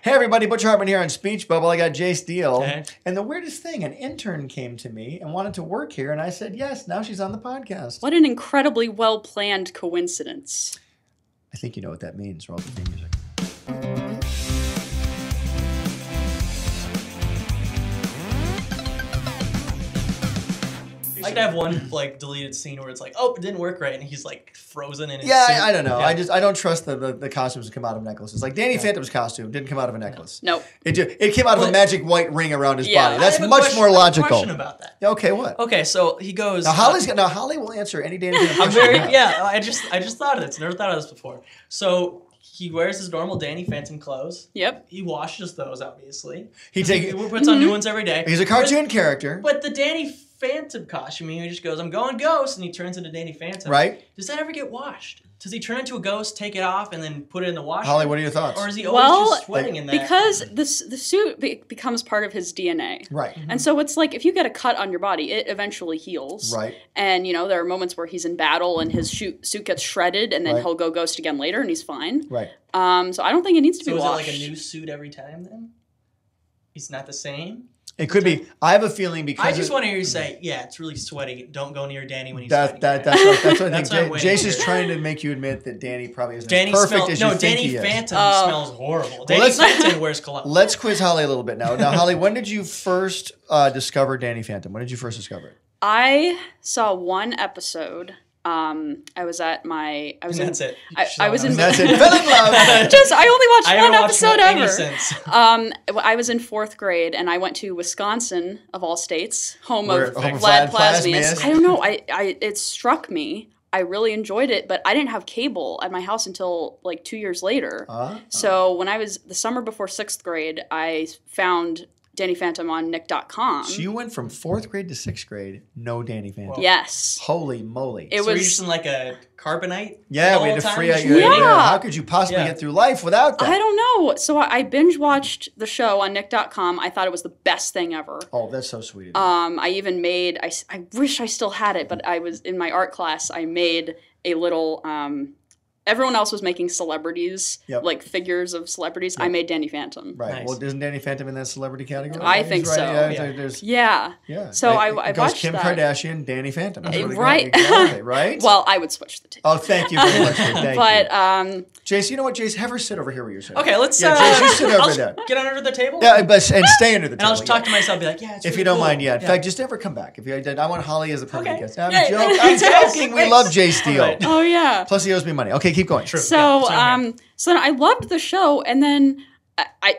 Hey everybody, Butch Hartman here on Speech Bubble. I got Jace Diehl. Okay. And the weirdest thing, an intern came to me and wanted to work here, and I said yes. Now she's on the podcast. What an incredibly well-planned coincidence. I think you know what that means. Roll the theme music. I could have one like deleted scene where it's like, oh, it didn't work right, and he's like frozen in his Yeah, suit. I don't know. Yeah. I don't trust the costumes that come out of necklaces. Like Danny Phantom's costume didn't come out of a necklace. Nope. It came out of a magic white ring around his Yeah. body. That's I have a much question- more I have a logical. question about that. Okay, what? Okay, so he goes. Now Holly will answer any Danny Phantom I'm question. very you have. yeah. I just thought of this. Never thought of this before. So he wears his normal Danny Phantom clothes. Yep. He washes those, obviously. He puts on new ones every day. He's a cartoon character, But the Danny Phantom costume, he just goes, I'm going ghost, and he turns into Danny Phantom. right? Does that ever get washed? Does he turn into a ghost, take it off, and then put it in the washer? Holly, what are your thoughts? Or is he always just sweating in that? Because the suit becomes part of his DNA. Right. And so it's like if you get a cut on your body, it eventually heals. Right. And, there are moments where he's in battle and his suit gets shredded and then Right. he'll go ghost again later and he's fine. Right. So I don't think it needs to be So is washed. it like a new suit every time then? He's not the same? It could be. I have a feeling because I just want to hear you say, yeah, it's really sweaty. Don't go near Danny when he's that's sweating. what I think. That's what I'm waiting Jace to is hear. trying to make you admit that Danny probably isn't Danny as perfect smells. as you No, think Danny he is. Phantom Oh. smells horrible. Well, Danny let's- Phantom wears cologne. Let's quiz Holly a little bit now. Now, Holly, when did you first discover Danny Phantom? When did you first discover it? I saw one episode. I was at my. I was And in. that's it. I was in. And that's it. Fell in love. Just I only watched I one haven't watched episode any ever. since. I was in 4th grade and I went to Wisconsin of all states, home Where- of home of Vlad Vlad Plasmius. Plasmius. I don't know. It struck me. I really enjoyed it, but I didn't have cable at my house until like 2 years later. So when I was the summer before 6th grade, I found Danny Phantom on Nick.com. So you went from 4th grade to 6th grade, no Danny Phantom. Whoa. Yes. Holy moly. It So were you was. just in like a carbonite? Yeah, the we whole had to time? free out Just your waiting? Yeah. How could you possibly Yeah. get through life without that? I don't know. So I binge watched the show on Nick.com. I thought it was the best thing ever. Oh, that's so sweet. of you. I even made, I wish I still had it, but I was in my art class, I made a little, everyone else was making celebrities, Yep. like figures of celebrities. I made Danny Phantom. Right. Nice. Well, isn't Danny Phantom in that celebrity category? I He's think right. so. Yeah, Yeah. there's, Yeah. yeah. So I It goes watched Kim that. Kardashian, Danny Phantom. That's what it Right. goes. Exactly, right? Well, I would switch the two. Oh, thank you very much. Thank But you. Jace, you know what, Jace? Have her sit over here where you're sitting. Okay, let's. Yeah, Jace, you sit I'll over just there. get under the table. Yeah, but and stay under the And table. I'll just talk yeah. to myself, be like, yeah, it's If really you don't cool. mind, yeah. In Yeah. fact, just never come back. I want Holly as a permanent Okay. guest. I'm Yeah, joking. yeah, I'm yes, joking. We yes. love Jace Diehl. Right. Oh, yeah. Plus, he owes me money. Okay, keep going. True. So, Yeah, so I'm here. so then I loved the show, and then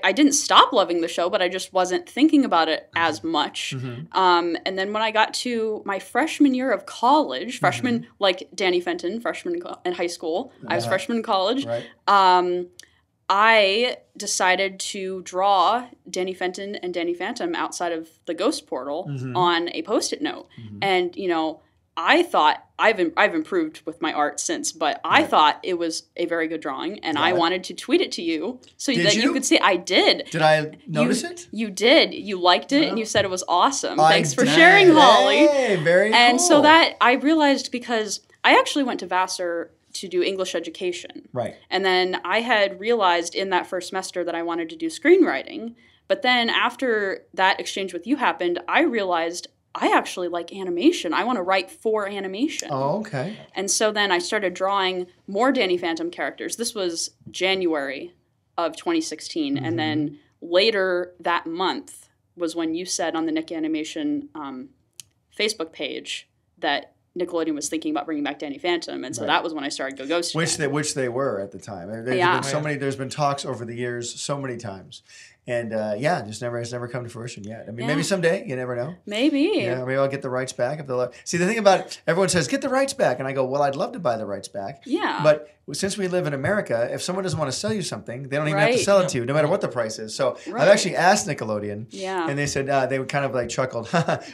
I didn't stop loving the show, but I just wasn't thinking about it as much. Mm-hmm. And then when I got to my freshman year of college, freshman like Danny Fenton, freshman in high school, I was freshman in college. Right. I decided to draw Danny Fenton and Danny Phantom outside of the Ghost Portal on a Post-it note, and I thought I've improved with my art since, but I thought it was a very good drawing, and I wanted to tweet it to you so Did that you? you could see. I did. Did I notice it? You did. You liked it, and you said it was awesome. I Thanks for did. sharing, Holly. Hey, very cool. And so that I realized, because I actually went to Vassar to do English education. Right. And then I had realized in that first semester that I wanted to do screenwriting. But then after that exchange with you happened, I realized I actually like animation. I want to write for animation. Oh, okay. And so then I started drawing more Danny Phantom characters. This was January of 2016. And then later that month was when you said on the Nick Animation Facebook page that Nickelodeon was thinking about bringing back Danny Phantom, and so that was when I started Go Ghost. Which they were at the time. There's Yeah. been so many. There's been talks over the years, so many times, and just has never come to fruition yet. I mean, maybe someday. You never know. Maybe. Yeah, maybe I'll get the rights back if they'll. See, the thing about it, everyone says get the rights back, and I go, well, I'd love to buy the rights back. Yeah. But since we live in America, if someone doesn't want to sell you something, they don't even have to Right. sell it to you, no matter what the price is. So I've Right. actually asked Nickelodeon, Yeah. and they said they would kind of like chuckled,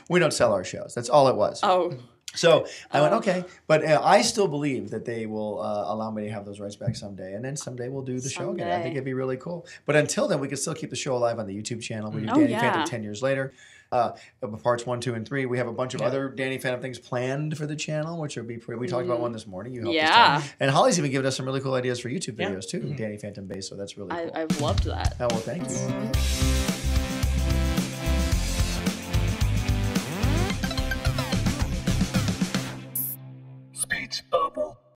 we don't sell our shows. That's all it was. Oh. So I went, okay. But I still believe that they will allow me to have those rights back someday. And then someday we'll do the show again. I think it'd be really cool. But until then, we can still keep the show alive on the YouTube channel. We do Danny Phantom 10 years later. Parts 1, 2, and 3. We have a bunch of other Danny Phantom things planned for the channel, which will be pretty. We talked about one this morning. You helped us talk. And Holly's even given us some really cool ideas for YouTube videos too, Danny Phantom based. So that's really cool. I've loved that. Oh, well, thank you.